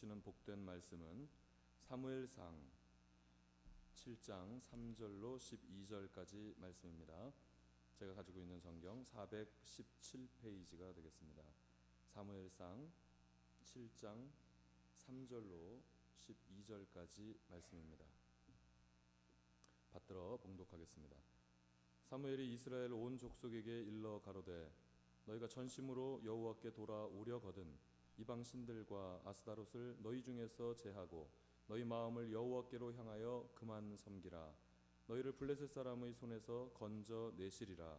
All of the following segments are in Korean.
보시는 복된 말씀은 사무엘상 7장 3절로 12절까지 말씀입니다. 제가 가지고 있는 성경 417페이지가 되겠습니다. 사무엘상 7장 3절로 12절까지 말씀입니다. 받들어 봉독하겠습니다. 사무엘이 이스라엘 온 족속에게 일러 가로되 너희가 전심으로 여호와께 돌아오려거든 이방 신들과 아스다롯을 너희 중에서 제하고 너희 마음을 여호와께로 향하여 그만 섬기라. 너희를 블레셋 사람의 손에서 건져 내시리라.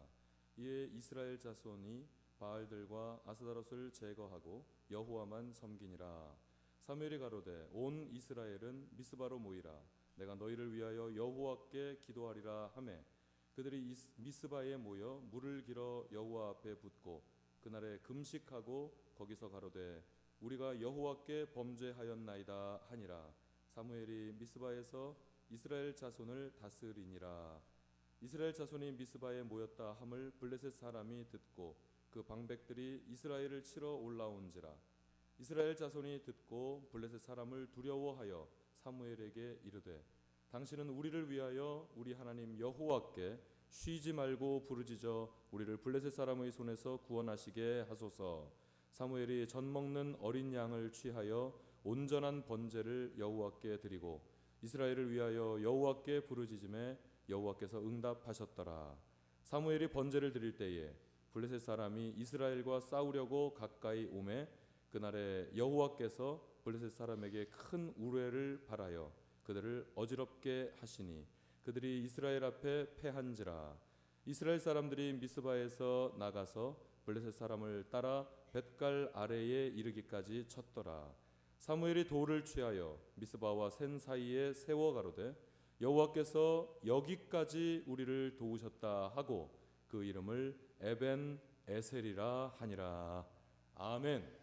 이에 이스라엘 자손이 바알들과 아스다롯을 제거하고 여호와만 섬기니라. 사무엘이 가로되 온 이스라엘은 미스바로 모이라. 내가 너희를 위하여 여호와께 기도하리라 하매 그들이 미스바에 모여 물을 길어 여호와 앞에 붓고 그날에 금식하고 거기서 가로되 우리가 여호와께 범죄하였나이다 하니라. 사무엘이 미스바에서 이스라엘 자손을 다스리니라. 이스라엘 자손이 미스바에 모였다 함을 블레셋 사람이 듣고 그 방백들이 이스라엘을 치러 올라온지라. 이스라엘 자손이 듣고 블레셋 사람을 두려워하여 사무엘에게 이르되 당신은 우리를 위하여 우리 하나님 여호와께 쉬지 말고 부르짖어 우리를 블레셋 사람의 손에서 구원하시게 하소서. 사무엘이 젖 먹는 어린 양을 취하여 온전한 번제를 여호와께 드리고 이스라엘을 위하여 여호와께 부르짖음에 여호와께서 응답하셨더라. 사무엘이 번제를 드릴 때에 블레셋 사람이 이스라엘과 싸우려고 가까이 오매 그날에 여호와께서 블레셋 사람에게 큰 우뢰를 발하여 그들을 어지럽게 하시니 그들이 이스라엘 앞에 패한지라. 이스라엘 사람들이 미스바에서 나가서 블레셋 사람을 따라 벳갈 아래에 이르기까지 쳤더라. 사무엘이 돌을 취하여 미스바와 센 사이에 세워 가로되 여호와께서 여기까지 우리를 도우셨다 하고 그 이름을 에벤 에셀이라 하니라. 아멘.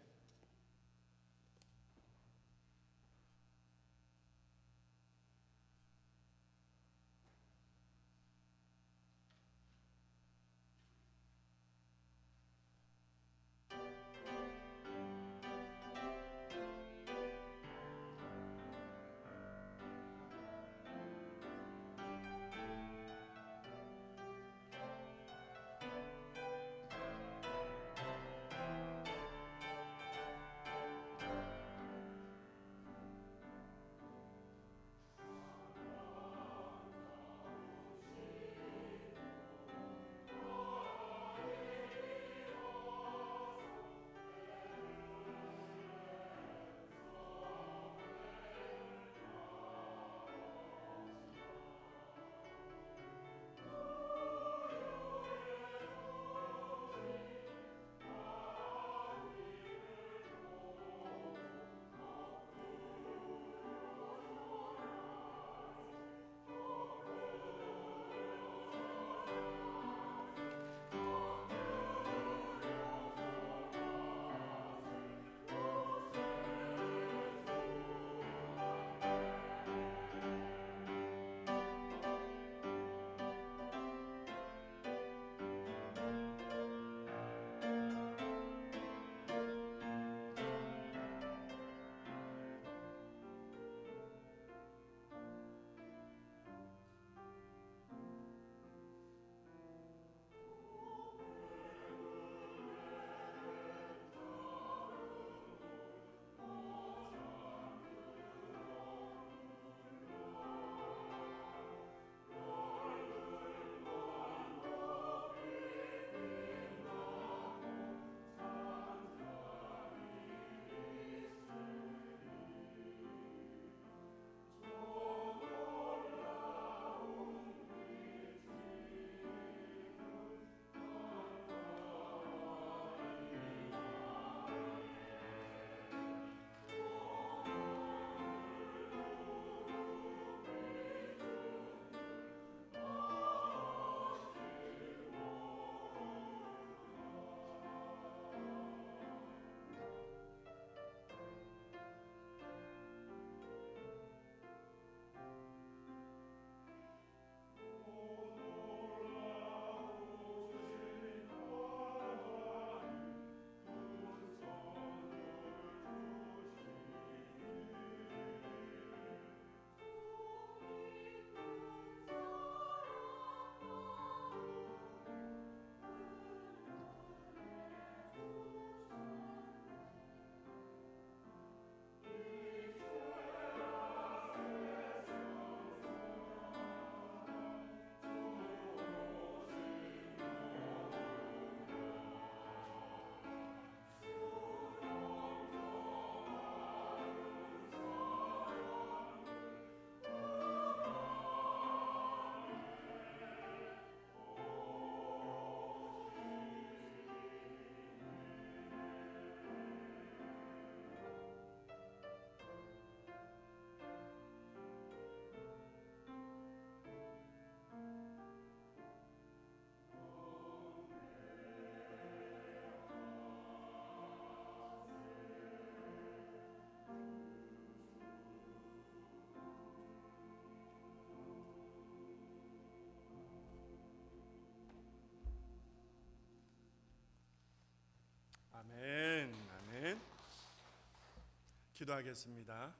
기도하겠습니다.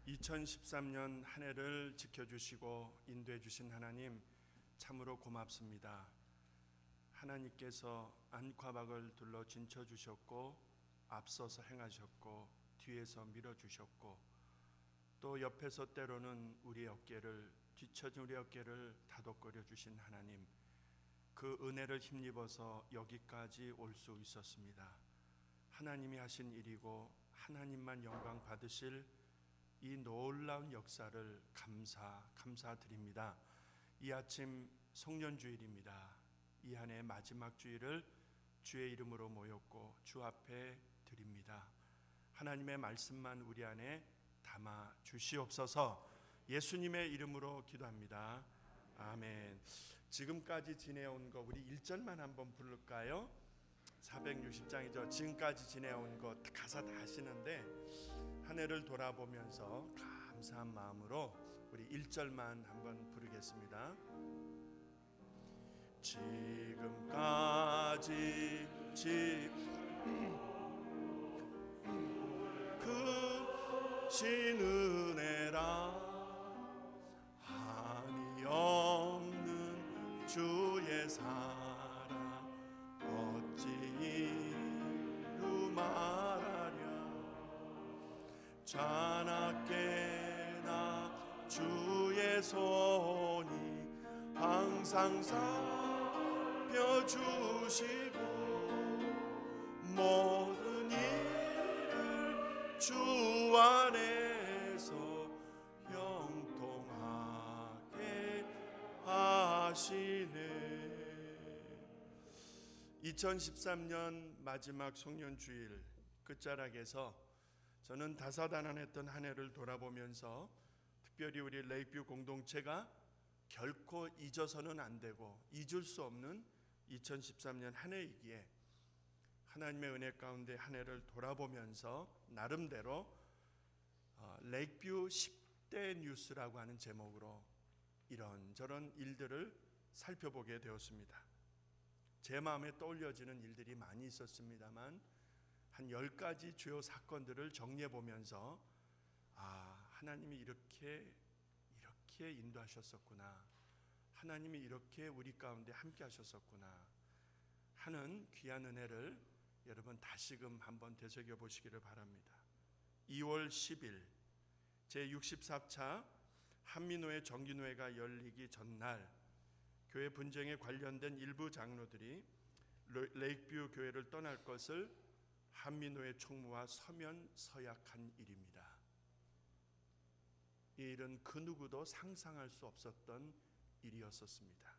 2013년 한 해를 지켜주시고 인도해 주신 하나님 참으로 고맙습니다. 하나님께서 안과박을 둘러 진쳐 주셨고 앞서서 행하셨고 뒤에서 밀어 주셨고 또 옆에서 때로는 우리 어깨를 뒤처진 우리 어깨를 다독거려 주신 하나님, 그 은혜를 힘입어서 여기까지 올 수 있었습니다. 하나님이 하신 일이고 하나님만 영광 받으실 이 놀라운 역사를 감사드립니다. 이 아침 송년주일입니다. 이 한 해 마지막 주일을 주의 이름으로 모였고 주 앞에 드립니다. 하나님의 말씀만 우리 안에 담아 주시옵소서. 예수님의 이름으로 기도합니다. 아멘. 지금까지 지내온 거 우리 1절만 한번 부를까요? 460장이죠. 지금까지 지내온 거 가사 다 하시는데 한 해를 돌아보면서 감사한 마음으로 우리 1절만 한번 부르겠습니다. 지금까지 크신 은혜라 한이 없는 주의 사랑 어찌 이루 말하랴. 자나깨나 주의 손이 항상 살펴주시고 모든 일을 주 안에서 형통하게 하시네. 2013년 마지막 송년주일 끝자락에서 저는 다사다난했던 한 해를 돌아보면서 특별히 우리 레이뷰 공동체가 결코 잊어서는 안 되고 잊을 수 없는 2013년 한 해이기에 하나님의 은혜 가운데 한 해를 돌아보면서 나름대로 레이뷰 10대 뉴스라고 하는 제목으로 이런저런 일들을 살펴보게 되었습니다. 제 마음에 떠올려지는 일들이 많이 있었습니다만 한 10가지 주요 사건들을 정리해 보면서 하나님이 이렇게 인도하셨었구나, 하나님이 이렇게 우리 가운데 함께 하셨었구나 하는 귀한 은혜를 여러분 다시금 한번 되새겨 보시기를 바랍니다. 2월 10일 제64차 한민노회 정기노회가 열리기 전날 교회 분쟁에 관련된 일부 장로들이 레이크뷰 교회를 떠날 것을 한민노회 총무와 서면 서약한 일입니다. 이 일은 그 누구도 상상할 수 없었던 일이었습니다.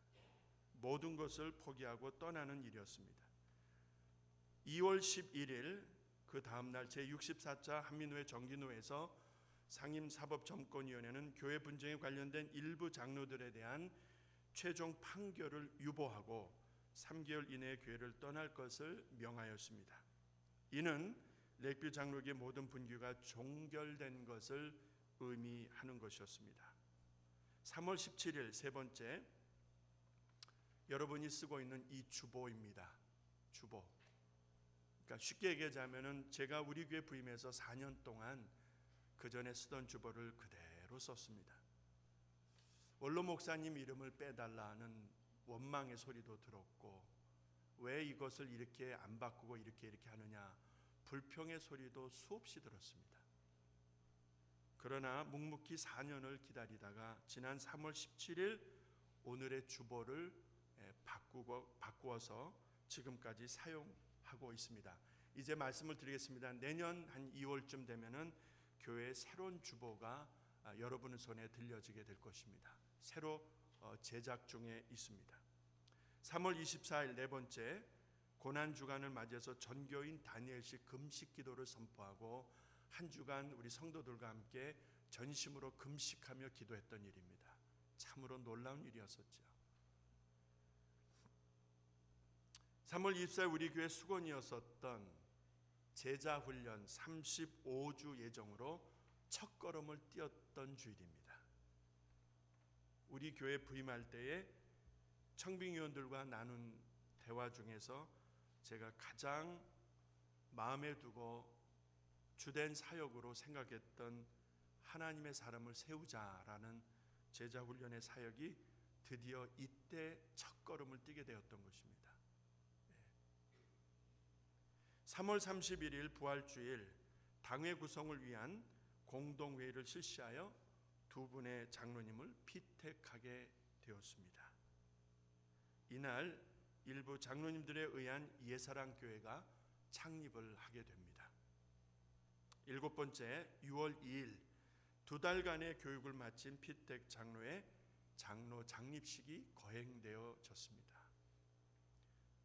모든 것을 포기하고 떠나는 일이었습니다. 2월 11일 그 다음날 제64차 한민노회 정기노회에서 상임사법점권위원회는 교회 분쟁에 관련된 일부 장로들에 대한 최종 판결을 유보하고 3개월 이내에 교회를 떠날 것을 명하였습니다. 이는 레이크뷰 장로교의 모든 분규가 종결된 것을 의미하는 것이었습니다. 3월 17일 세 번째, 여러분이 쓰고 있는 이 주보입니다. 주보. 그러니까 쉽게 얘기하자면은 제가 우리 교회 부임해서 4년 동안 그 전에 쓰던 주보를 그대로 썼습니다. 원로 목사님 이름을 빼달라는 원망의 소리도 들었고, 왜 이것을 이렇게 안 바꾸고 이렇게 하느냐 불평의 소리도 수없이 들었습니다. 그러나 묵묵히 4년을 기다리다가 지난 3월 17일 오늘의 주보를 바꾸어서 지금까지 사용하고 있습니다. 이제 말씀을 드리겠습니다. 내년 한 2월쯤 되면은 교회의 새로운 주보가 여러분의 손에 들려지게 될 것입니다. 새로 제작 중에 있습니다. 3월 24일 네 번째, 고난 주간을 맞이해서 전교인 다니엘식 금식 기도를 선포하고 한 주간 우리 성도들과 함께 전심으로 금식하며 기도했던 일입니다. 참으로 놀라운 일이었었죠. 3월 24일 우리 교회 수건이었었던 제자훈련 35주 예정으로 첫걸음을 띄었던 주일입니다. 우리 교회 부임할 때에 청빙위원들과 나눈 대화 중에서 제가 가장 마음에 두고 주된 사역으로 생각했던 하나님의 사람을 세우자라는 제자 훈련의 사역이 드디어 이때 첫걸음을 띄게 되었던 것입니다. 3월 31일 부활주일 당회 구성을 위한 공동회의를 실시하여 두 분의 장로님을 피택하게 되었습니다. 이날 일부 장로님들에 의한 예사랑교회가 창립을 하게 됩니다. 7번째 6월 2일 2달간의 교육을 마친 피택 장로의 장로 장립식이 거행되어졌습니다.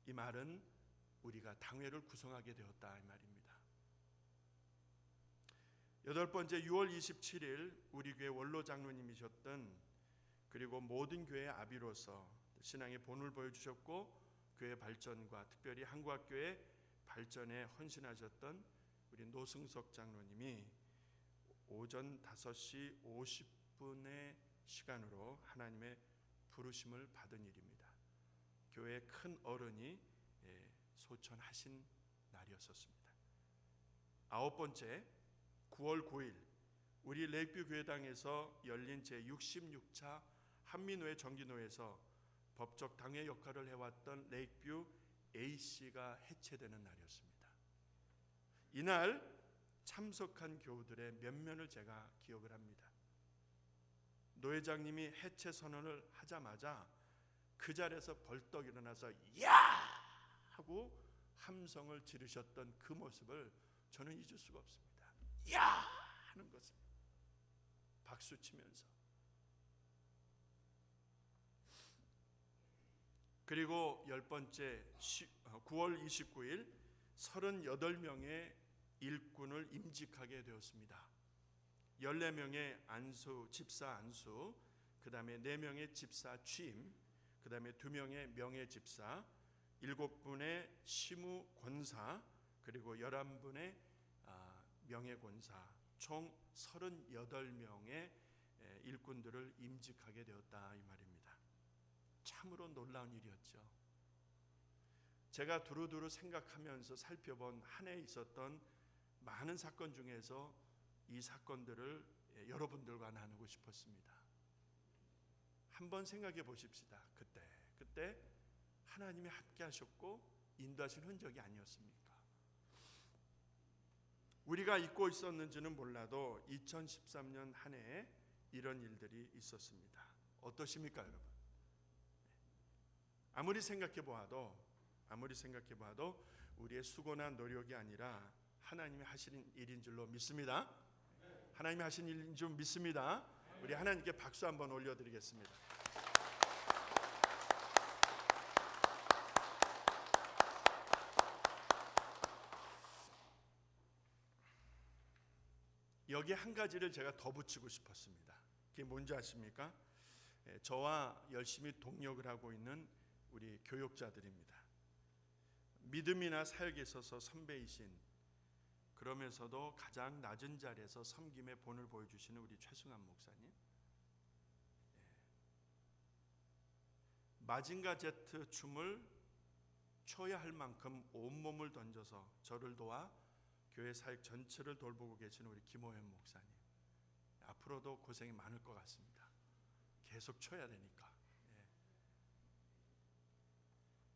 이 말은 우리가 당회를 구성하게 되었다 이 말입니다. 8번째 6월 27일 우리 교회 원로 장로님이셨던 그리고 모든 교회 아비로서 신앙의 본을 보여주셨고 교회 발전과 특별히 한국학교의 발전에 헌신하셨던 우리 노승석 장로님이 오전 5시 50분의 시간으로 하나님의 부르심을 받은 일입니다. 교회의 큰 어른이 소천하신 날이었습니다. 9번째 9월 9일 우리 레이크뷰 교회당에서 열린 제66차 한민회 정기노회에서 법적 당회 역할을 해왔던 레이크뷰 A씨가 해체되는 날이었습니다. 이날 참석한 교우들의 면면을 제가 기억을 합니다. 노 회장님이 해체 선언을 하자마자 그 자리에서 벌떡 일어나서 야! 하고 함성을 지르셨던 그 모습을 저는 잊을 수가 없습니다. 야! 하는 것을 박수 치면서. 그리고 10번째 9월 29일 38명의 일꾼을 임직하게 되었습니다. 14명의 안수, 집사 안수, 그 다음에 4명의 집사 취임, 그 다음에 2명의 명예 집사, 7분의 시무 권사, 그리고 11분의 명예 권사, 총 38명의 일꾼들을 임직하게 되었다 이 말입니다. 참으로 놀라운 일이었죠. 제가 두루두루 생각하면서 살펴본 한 해에 있었던 많은 사건 중에서 이 사건들을 여러분들과 나누고 싶었습니다. 한번 생각해 보십시다. 그때 하나님이 함께 하셨고 인도하신 흔적이 아니었습니까? 우리가 잊고 있었는지는 몰라도 2013년 한 해에 이런 일들이 있었습니다. 어떠십니까, 여러분? 아무리 생각해 보아도 우리의 수고나 노력이 아니라 하나님이 하시는 일인 줄로 믿습니다. 하나님이 하신 일인 줄 믿습니다. 우리 하나님께 박수 한번 올려드리겠습니다. 여기 한 가지를 제가 더 붙이고 싶었습니다. 그게 뭔지 아십니까? 저와 열심히 동역을 하고 있는 우리 교육자들입니다. 믿음이나 사역에 있어서 선배이신, 그러면서도 가장 낮은 자리에서 섬김의 본을 보여주시는 우리 최승환 목사님, 마징가 제트 춤을 춰야 할 만큼 온몸을 던져서 저를 도와 교회 사역 전체를 돌보고 계시는 우리 김호연 목사님, 앞으로도 고생이 많을 것 같습니다. 계속 춰야 되니까.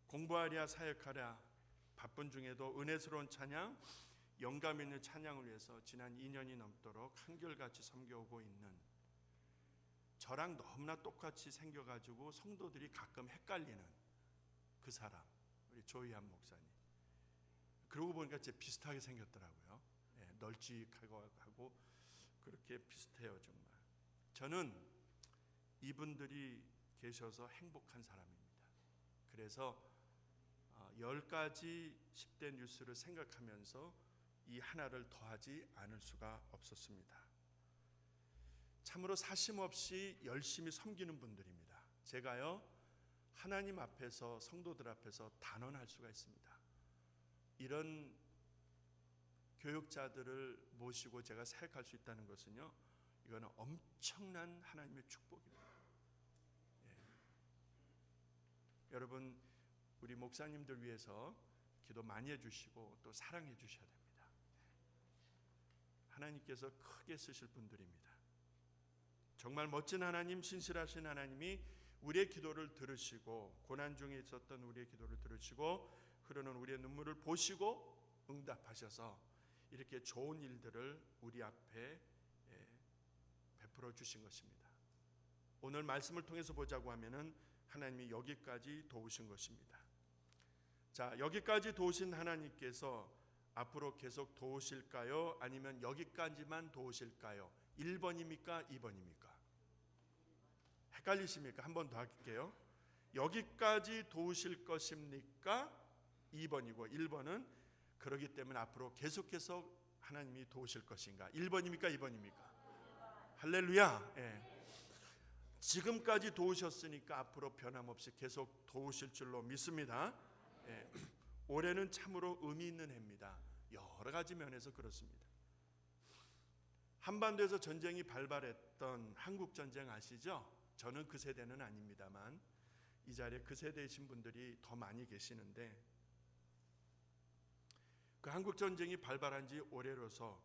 공부하랴 사역하랴 바쁜 중에도 은혜스러운 찬양, 영감 있는 찬양을 위해서 지난 2년이 넘도록 한결같이 섬겨오고 있는, 저랑 너무나 똑같이 생겨가지고 성도들이 가끔 헷갈리는 그 사람, 우리 조희한 목사님. 그러고 보니까 진짜 비슷하게 생겼더라고요. 널찍하고 그렇게 비슷해요. 정말 저는 이분들이 계셔서 행복한 사람입니다. 그래서 10가지 10대 뉴스를 생각하면서 이 하나를 더하지 않을 수가 없었습니다. 참으로 사심없이 열심히 섬기는 분들입니다. 제가요, 하나님 앞에서, 성도들 앞에서 단언할 수가 있습니다. 이런 교육자들을 모시고 제가 사역할 수 있다는 것은요, 이거는 엄청난 하나님의 축복입니다. 여러분, 우리 목사님들 위해서 기도 많이 해주시고 또 사랑해 주셔야 됩니다. 하나님께서 크게 쓰실 분들입니다. 정말 멋진 하나님, 신실하신 하나님이 우리의 기도를 들으시고 고난 중에 있었던 우리의 기도를 들으시고 흐르는 우리의 눈물을 보시고 응답하셔서 이렇게 좋은 일들을 우리 앞에 베풀어 주신 것입니다. 오늘 말씀을 통해서 보자고 하면은 하나님이 여기까지 도우신 것입니다. 자, 여기까지 도우신 하나님께서 앞으로 계속 도우실까요? 아니면 여기까지만 도우실까요? 1번입니까? 2번입니까? 헷갈리십니까? 한 번 더 할게요. 여기까지 도우실 것입니까? 2번이고 1번은 그러기 때문에 앞으로 계속해서 하나님이 도우실 것인가? 1번입니까? 2번입니까? 할렐루야. 지금까지 도우셨으니까 앞으로 변함없이 계속 도우실 줄로 믿습니다. 올해는 참으로 의미 있는 해입니다. 여러 가지 면에서 그렇습니다. 한반도에서 전쟁이 발발했던 한국전쟁 아시죠? 저는 그 세대는 아닙니다만 이 자리에 그 세대이신 분들이 더 많이 계시는데, 그 한국전쟁이 발발한 지 올해로서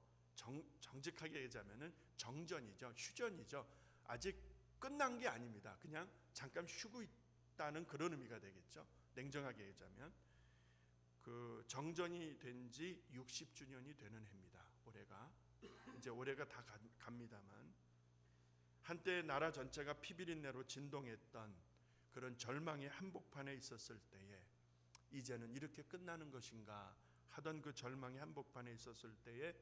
정직하게 얘기하자면 정전이죠. 휴전이죠. 아직 끝난 게 아닙니다. 그냥 잠깐 쉬고 있다는 그런 의미가 되겠죠. 냉정하게 얘기하자면 그 정전이 된 지 60주년이 되는 해입니다. 올해가 이제 올해가 다 갑니다만 한때 나라 전체가 피비린내로 진동했던 그런 절망의 한복판에 있었을 때에 이제는 이렇게 끝나는 것인가 하던 그 절망의 한복판에 있었을 때에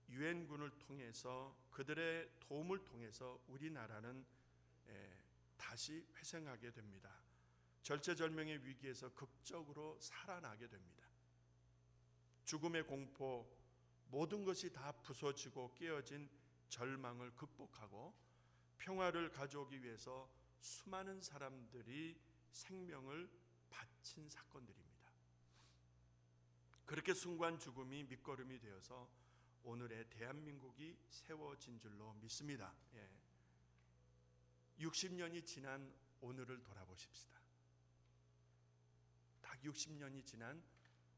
유엔군을 통해서 그들의 도움을 통해서 우리나라는 다시 회생하게 됩니다. 절체절명의 위기에서 극적으로 살아나게 됩니다. 죽음의 공포, 모든 것이 다 부서지고 깨어진 절망을 극복하고 평화를 가져오기 위해서 수많은 사람들이 생명을 바친 사건들입니다. 그렇게 숭고한 죽음이 밑거름이 되어서 오늘의 대한민국이 세워진 줄로 믿습니다. 60년이 지난 오늘을 돌아보십시다. 딱 60년이 지난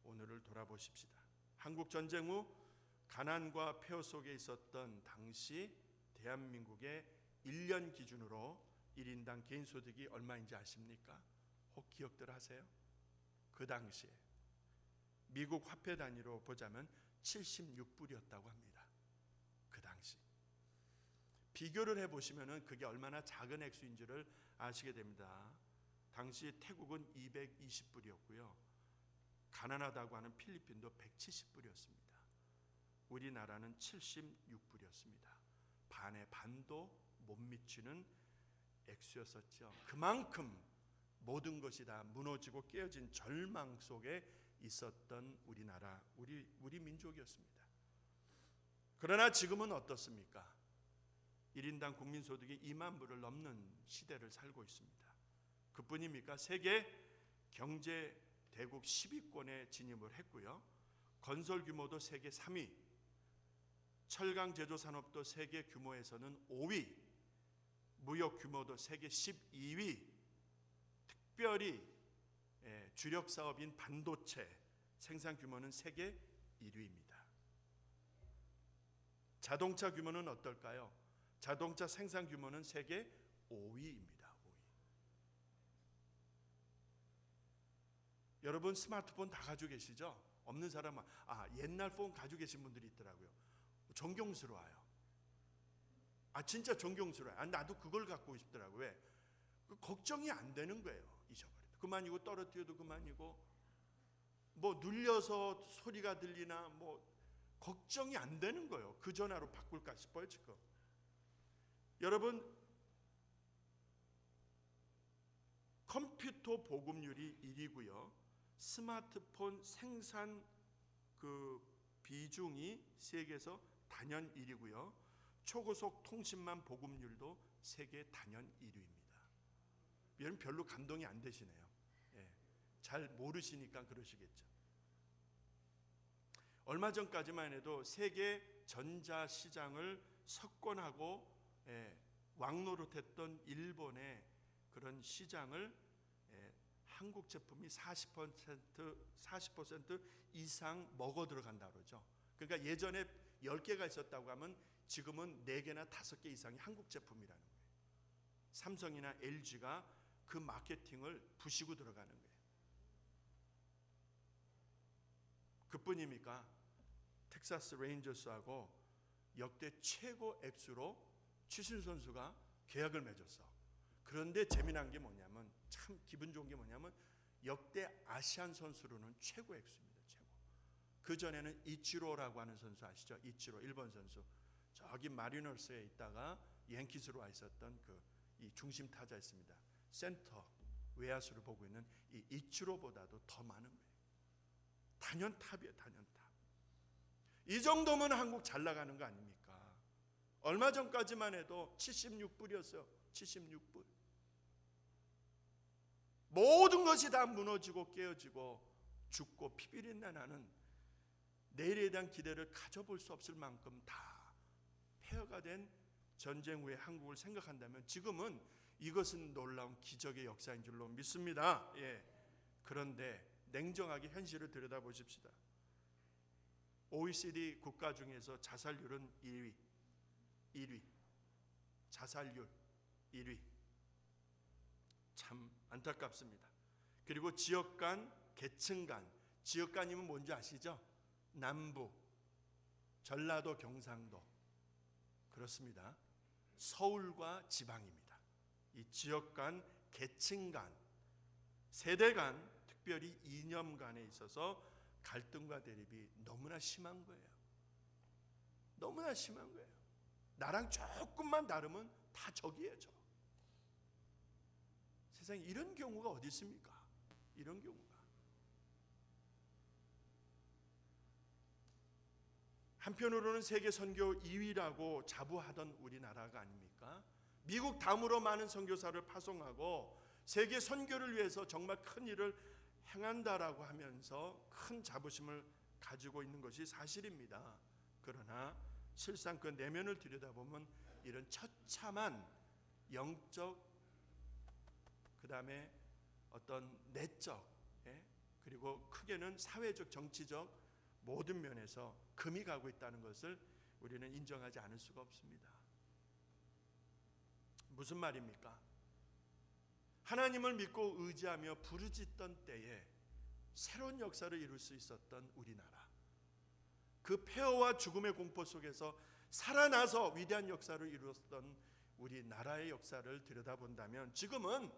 오늘을 돌아보십시다. 한국 전쟁 후 가난과 폐허 속에 있었던 당시 대한민국의 1년 기준으로 1인당 개인 소득이 얼마인지 아십니까? 혹 기억들 하세요? 그 당시에 미국 화폐 단위로 보자면 76불이었다고 합니다. 그 당시 비교를 해보시면 그게 얼마나 작은 액수인지를 아시게 됩니다. 당시 태국은 220불이었고요. 가난하다고 하는 필리핀도 170불이었습니다. 우리나라는 76불이었습니다. 반의 반도 못 미치는 액수였었죠. 그만큼 모든 것이 다 무너지고 깨어진 절망 속에 있었던 우리나라, 우리 민족이었습니다. 그러나 지금은 어떻습니까? 1인당 국민소득이 2만 불을 넘는 시대를 살고 있습니다. 그뿐입니까? 세계 경제 대국 10위권에 진입을 했고요. 건설 규모도 세계 3위, 철강 제조 산업도 세계 규모에서는 5위, 무역 규모도 세계 12위, 특별히 주력 사업인 반도체 생산 규모는 세계 1위입니다. 자동차 규모는 어떨까요? 자동차 생산 규모는 세계 5위입니다. 5위. 여러분 스마트폰 다 가지고 계시죠? 없는 사람은 옛날 폰 가지고 계신 분들이 있더라고요. 존경스러워요. 진짜 존경스러워요. 나도 그걸 갖고 싶더라고요. 왜? 걱정이 안 되는 거예요. 잊어버려도 그만이고 떨어뜨려도 그만이고 뭐 눌려서 소리가 들리나 뭐 걱정이 안 되는 거예요. 그 전화로 바꿀까 싶어요 지금. 여러분 컴퓨터 보급률이 1위고요. 스마트폰 생산 그 비중이 세계에서 단연 1위고요. 초고속 통신망 보급률도 세계 단연 1위입니다. 여러분 별로 감동이 안 되시네요. 잘 모르시니까 그러시겠죠. 얼마 전까지만 해도 세계 전자시장을 석권하고 왕노릇했던 일본의 그런 시장을 한국 제품이 40% 이상 먹어 들어간다 그러죠. 그러니까 10개가 있었다고 하면 지금은 4개나 5개 이상이 한국 제품이라는 거예요. 삼성이나 LG가 그 마케팅을 부시고 들어가는 거예요. 그뿐입니까? 텍사스 레인저스하고 역대 최고 액수로 추신수 선수가 계약을 맺었어. 그런데 재미난 게 뭐냐면, 참 기분 좋은 게 뭐냐면, 역대 아시안 선수로는 최고 액수입니다. 최고. 그 전에는 이치로라고 하는 선수 아시죠? 이치로, 일본 선수. 저기 마리너스에 있다가 양키스로 와 있었던 이 중심 타자였습니다. 센터 외야수를 보고 있는 이 이치로보다도 더 많은 거예요. 단연탑이에요, 단연탑. 이 정도면 한국 잘 나가는 거 아닙니까? 얼마 전까지만 해도 76불이었어요. 76불. 모든 것이 다 무너지고 깨어지고 죽고 피비린내 나는 내일에 대한 기대를 가져볼 수 없을 만큼 다 폐허가 된 전쟁 후의 한국을 생각한다면 지금은 이것은 놀라운 기적의 역사인 줄로 믿습니다. 예. 그런데 냉정하게 현실을 들여다보십시다. OECD 국가 중에서 자살률은 1위. 자살률 1위. 참 안타깝습니다. 그리고 지역 간, 계층 간, 지역 간이면 뭔지 아시죠? 남부, 전라도, 경상도. 그렇습니다. 서울과 지방입니다. 이 지역 간, 계층 간, 세대 간, 특별히 이념 간에 있어서 갈등과 대립이 너무나 심한 거예요. 너무나 심한 거예요. 나랑 조금만 다르면 다 적이에요, 저. 세상에 이런 경우가 어디 있습니까? 이런 경우가. 한편으로는 세계 선교 2위라고 자부하던 우리나라가 아닙니까? 미국 다음으로 많은 선교사를 파송하고 세계 선교를 위해서 정말 큰 일을 행한다라고 하면서 큰 자부심을 가지고 있는 것이 사실입니다. 그러나 실상 그 내면을 들여다보면 이런 처참한 영적, 그 다음에 어떤 내적, 그리고 크게는 사회적, 정치적 모든 면에서 금이 가고 있다는 것을 우리는 인정하지 않을 수가 없습니다. 무슨 말입니까? 하나님을 믿고 의지하며 부르짖던 때에 새로운 역사를 이룰 수 있었던 우리나라, 그 폐허와 죽음의 공포 속에서 살아나서 위대한 역사를 이루었던 우리나라의 역사를 들여다본다면 지금은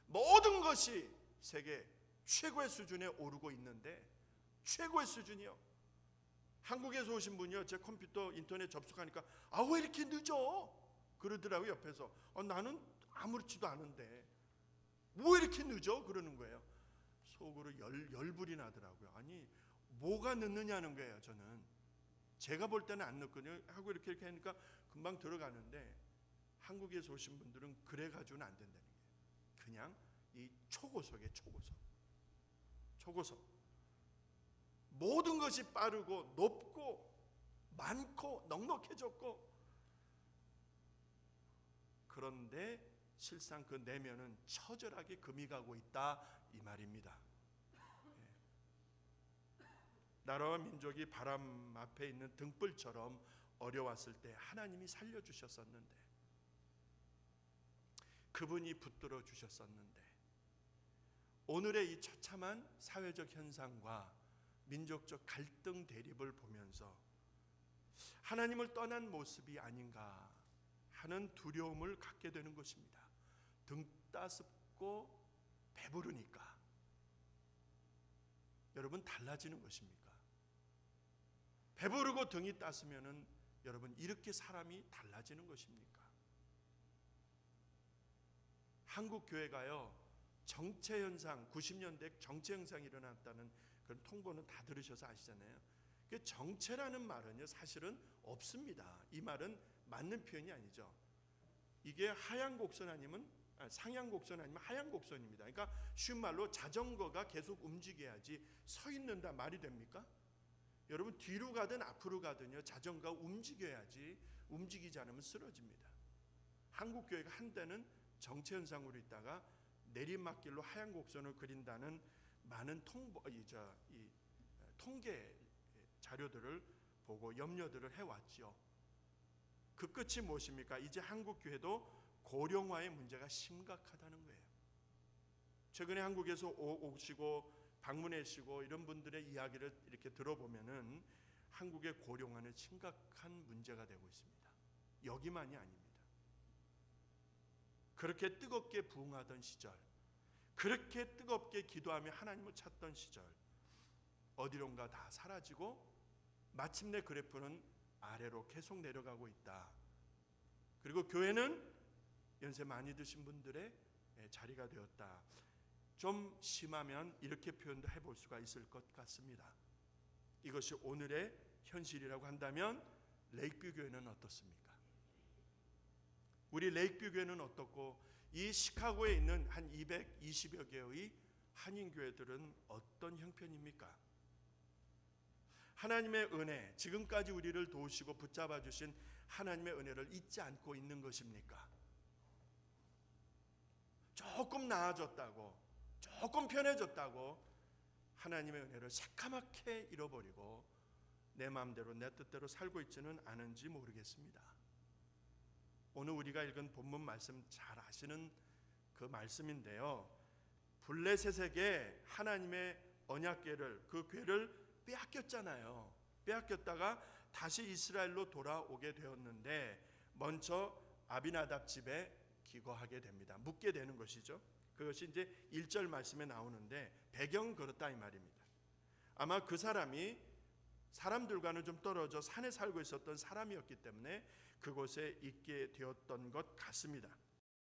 모든 것이 세계 최고의 수준에 오르고 있는데, 최고의 수준이요. 한국에서 오신 분이요, 제 컴퓨터 인터넷 접속하니까 왜 이렇게 늦어? 그러더라고요. 옆에서 나는 아무렇지도 않은데 뭐 이렇게 늦어? 그러는 거예요. 속으로 열불이 나더라고요. 아니 뭐가 늦느냐는 거예요. 저는 제가 볼 때는 안 늦거든요. 하고 이렇게 하니까 금방 들어가는데, 한국에서 오신 분들은 그래 가지고는 안 된다는 거예요. 그냥 이 초고속에 초고속. 모든 것이 빠르고 높고 많고 넉넉해졌고, 그런데 실상 그 내면은 처절하게 금이 가고 있다, 이 말입니다. 나라와 민족이 바람 앞에 있는 등불처럼 어려웠을 때 하나님이 살려주셨었는데, 그분이 붙들어 주셨었는데, 오늘의 이 처참한 사회적 현상과 민족적 갈등 대립을 보면서 하나님을 떠난 모습이 아닌가 하는 두려움을 갖게 되는 것입니다. 등 따숩고 배부르니까 여러분 달라지는 것입니까? 배부르고 등이 따스면은 여러분 이렇게 사람이 달라지는 것입니까? 한국 교회가요, 정체 현상, 90년대 정체 현상이 일어났다는 그런 통보는 다 들으셔서 아시잖아요. 그 정체라는 말은요 사실은 없습니다. 이 말은 맞는 표현이 아니죠. 이게 하향 곡선 아니면 상향 곡선 아니면 하향 곡선입니다. 그러니까 쉬운 말로 자전거가 계속 움직여야지 서 있는다 말이 됩니까? 여러분 뒤로 가든 앞으로 가든요 자전거가 움직여야지, 움직이지 않으면 쓰러집니다. 한국 교회가 한때는 정체 현상으로 있다가 내리막길로 하향 곡선을 그린다는 많은 통계 자료들을 보고 염려들을 해왔죠. 그 끝이 무엇입니까? 이제 한국 교회도 고령화의 문제가 심각하다는 거예요. 최근에 한국에서 오시고 방문하시고 이런 분들의 이야기를 이렇게 들어보면은 한국의 고령화는 심각한 문제가 되고 있습니다. 여기만이 아닙니다. 그렇게 뜨겁게 부흥하던 시절, 그렇게 뜨겁게 기도하며 하나님을 찾던 시절, 어디론가 다 사라지고 마침내 그래프는 아래로 계속 내려가고 있다. 그리고 교회는 연세 많이 드신 분들의 자리가 되었다. 좀 심하면 이렇게 표현도 해볼 수가 있을 것 같습니다. 이것이 오늘의 현실이라고 한다면 레이크뷰 교회는 어떻습니까? 우리 레이크뷰 교회는 어떻고 이 시카고에 있는 한 220여 개의 한인교회들은 어떤 형편입니까? 하나님의 은혜, 지금까지 우리를 도우시고 붙잡아 주신 하나님의 은혜를 잊지 않고 있는 것입니까? 조금 나아졌다고, 조금 편해졌다고 하나님의 은혜를 새까맣게 잃어버리고 내 마음대로 내 뜻대로 살고 있지는 않은지 모르겠습니다. 오늘 우리가 읽은 본문 말씀 잘 아시는 그 말씀인데요, 블레셋에게 하나님의 언약궤를, 그 궤를 빼앗겼잖아요. 빼앗겼다가 다시 이스라엘로 돌아오게 되었는데 먼저 아비나답 집에 기거하게 됩니다. 묵게 되는 것이죠. 그것이 이제 1절 말씀에 나오는데 배경은 그렇다 이 말입니다. 아마 그 사람이 사람들과는 좀 떨어져 산에 살고 있었던 사람이었기 때문에 그곳에 있게 되었던 것 같습니다.